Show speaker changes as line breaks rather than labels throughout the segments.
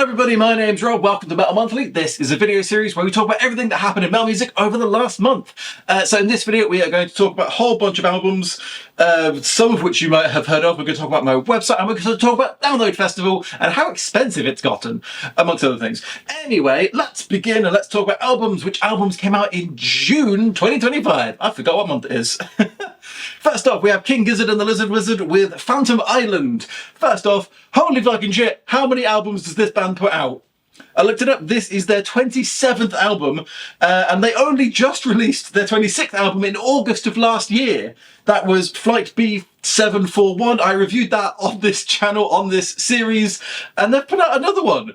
everybody, my name's Rob. Welcome to Metal Monthly. This is a video series where we talk about everything that happened in metal music over the last month. So in this video we are going to talk about a whole bunch of albums, some of which you might have heard of. We're going to talk about my website, and we're going to talk about Download Festival and how expensive it's gotten, amongst other things. Anyway, let's begin and let's talk about albums. Which albums came out in June 2025? I forgot what month it is. First off, we have King Gizzard and the Lizard Wizard with Phantom Island. First off, holy fucking shit, how many albums does this band put out? I looked it up, this is their 27th album, and they only just released their 26th album in August of last year. That was Flight B741. I reviewed that on this channel, on this series, and they've put out another one.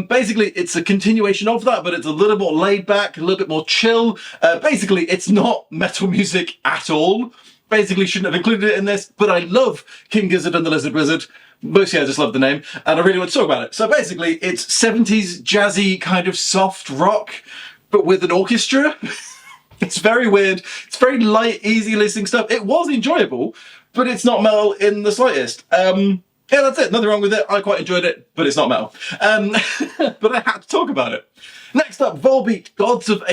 Basically, it's a continuation of that, but it's a little more laid back, a little bit more chill. Basically, it's not metal music at all. Basically, shouldn't have included it in this, but I love King Gizzard and the Lizard Wizard. Mostly I just love the name, and I really want to talk about it. So basically, it's 70s jazzy kind of soft rock, but with an orchestra. It's very weird. It's very light, easy listening stuff. It was enjoyable, but it's not metal in the slightest. Yeah, that's it. Nothing wrong with it. I quite enjoyed it, but it's not metal. But I had to talk about it. Next up, Volbeat, God of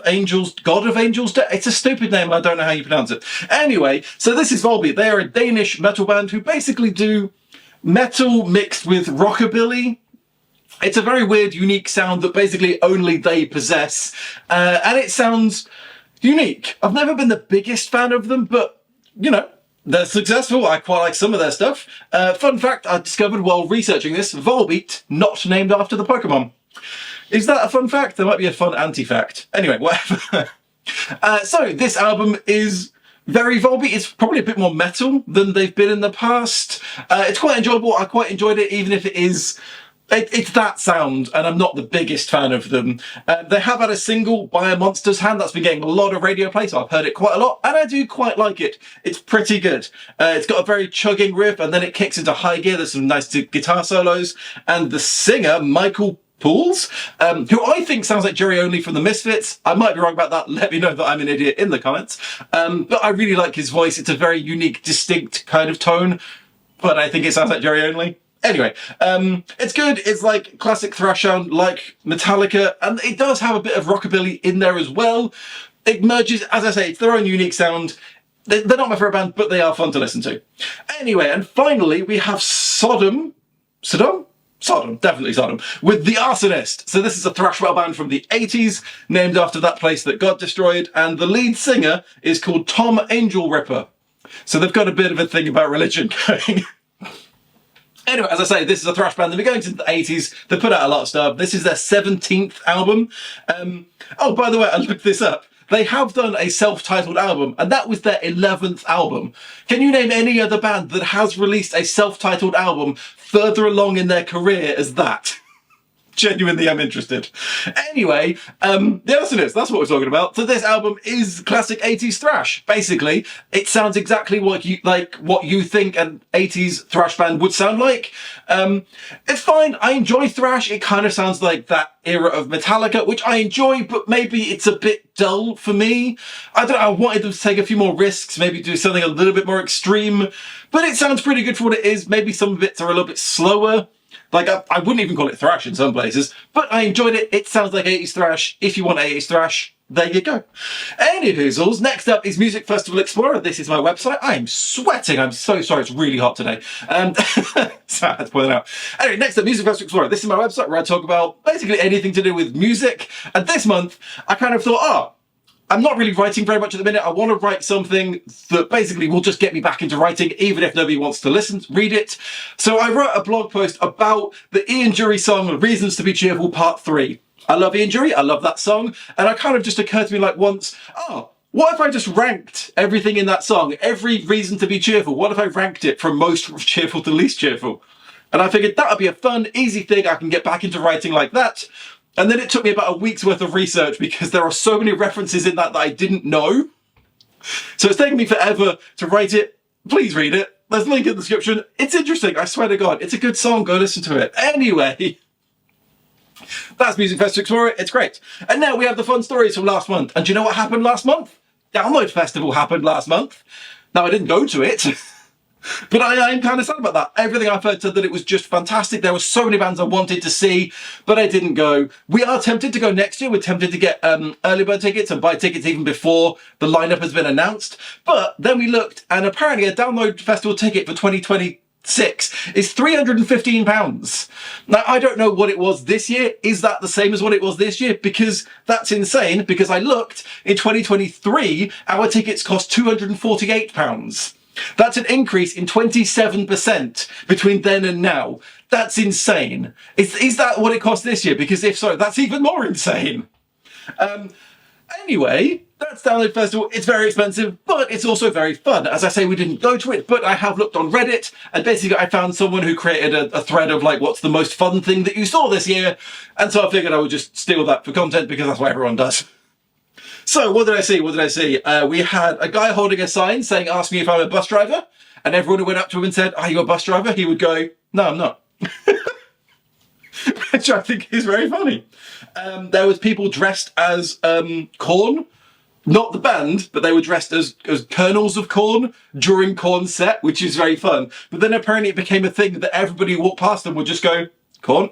Angels. It's a stupid name, I don't know how you pronounce it. Anyway, so this is Volbeat. They are a Danish metal band who basically do metal mixed with rockabilly. It's a very weird, unique sound that basically only they possess. And it sounds unique. I've never been the biggest fan of them, but, you know, they're successful. I quite like some of their stuff. Fun fact I discovered while researching this, Volbeat, not named after the Pokemon. Is that a fun fact? There might be a fun anti-fact. Anyway, whatever. So this album is very Volbeat. It's probably a bit more metal than they've been in the past. It's quite enjoyable. I quite enjoyed it, even if it is... It's that sound, and I'm not the biggest fan of them. They have had a single, By a Monster's Hand, that's been getting a lot of radio play, so I've heard it quite a lot, and I do quite like it. It's pretty good. It's got a very chugging riff, and then it kicks into high gear. There's some nice guitar solos, and the singer, Michael Pools, who I think sounds like Jerry Only from the Misfits. I might be wrong about that. Let me know that I'm an idiot in the comments. But I really like his voice. It's a very unique, distinct kind of tone, but I think it sounds like Jerry Only. Anyway, it's good. It's like classic thrash sound, like Metallica, and it does have a bit of rockabilly in there as well. It merges, as I say, it's their own unique sound. They're not my favorite band, but they are fun to listen to. Anyway, and finally, we have Sodom, definitely Sodom, with The Arsonist. So this is a thrash metal band from the 80s, named after that place that God destroyed, and the lead singer is called Tom Angel Ripper. So they've got a bit of a thing about religion going. Anyway, as I say, this is a thrash band. They've been going since the 80s. They put out a lot of stuff. This is their 17th album. Oh, by the way, I looked this up. They have done a self-titled album, and that was their 11th album. Can you name any other band that has released a self-titled album further along in their career as that? Genuinely, I'm interested. Anyway, The Arsonist, that's what we're talking about. So this album is classic 80s thrash. Basically, it sounds exactly what you think an 80s thrash band would sound like. It's fine. I enjoy thrash. It kind of sounds like that era of Metallica, which I enjoy, but maybe it's a bit dull for me. I don't know. I wanted them to take a few more risks, maybe do something a little bit more extreme, but it sounds pretty good for what it is. Maybe some bits are a little bit slower. Like, I wouldn't even call it thrash in some places, but I enjoyed it. It sounds like 80s thrash. If you want 80s thrash, there you go. Anywhoozles, next up is Music Festival Explorer. This is my website. I'm sweating. I'm so sorry. It's really hot today. So I had to point it out. Anyway, next up, Music Festival Explorer. This is my website where I talk about basically anything to do with music. And this month, I kind of thought, I'm not really writing very much at the minute. I want to write something that basically will just get me back into writing, even if nobody wants to read it. So I wrote a blog post about the Ian Dury song, Reasons to Be Cheerful, Part 3. I love Ian Dury. I love that song. And it kind of just occurred to me like once, what if I just ranked everything in that song? Every reason to be cheerful. What if I ranked it from most cheerful to least cheerful? And I figured that would be a fun, easy thing. I can get back into writing like that. And then it took me about a week's worth of research because there are so many references in that I didn't know. So it's taken me forever to write it. Please read it. There's a link in the description. It's interesting. I swear to God. It's a good song. Go listen to it. Anyway, that's Music Festival Explorer. It's great. And now we have the fun stories from last month. And do you know what happened last month? Download Festival happened last month. Now, I didn't go to it. But I am kind of sad about that. Everything I've heard said that it was just fantastic. There were so many bands I wanted to see, but I didn't go. We are tempted to go next year. We're tempted to get early bird tickets and buy tickets even before the lineup has been announced. But then we looked, and apparently a download festival ticket for 2026 is £315. Now, I don't know what it was this year. Is that the same as what it was this year? Because that's insane, because I looked, in 2023, our tickets cost £248. That's an increase in 27% between then and now. That's insane. Is that what it cost this year? Because if so, that's even more insane. Anyway, that's Download Festival. It's very expensive, but it's also very fun. As I say, we didn't go to it, but I have looked on Reddit, and basically I found someone who created a thread of like, what's the most fun thing that you saw this year? And so I figured I would just steal that for content, because that's what everyone does. So what did I see? We had a guy holding a sign saying, ask me if I'm a bus driver. And everyone who went up to him and said, are you a bus driver? He would go, no, I'm not. Which I think is very funny. There was people dressed as Korn. Not the band, but they were dressed as kernels of corn during Korn's set, which is very fun. But then apparently it became a thing that everybody who walked past them would just go, Korn.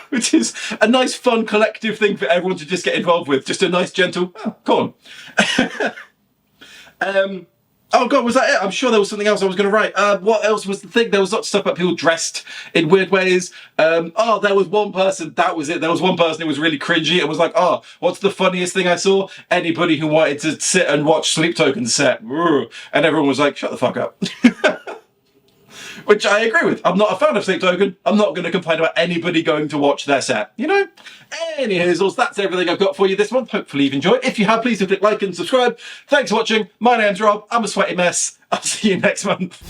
Which is a nice, fun, collective thing for everyone to just get involved with. Just a nice, gentle, oh, Korn. Oh God, was that it? I'm sure there was something else I was going to write. What else was the thing? There was lots of stuff about people dressed in weird ways. Oh, there was one person, that was it. There was one person who was really cringy and was like, oh, what's the funniest thing I saw? Anybody who wanted to sit and watch Sleep Token's set. And everyone was like, shut the fuck up. Which I agree with. I'm not a fan of Sleep Token. I'm not going to complain about anybody going to watch their set, you know? Anyways, that's everything I've got for you this month. Hopefully you've enjoyed. If you have, please do click like and subscribe. Thanks for watching. My name's Rob. I'm a sweaty mess. I'll see you next month.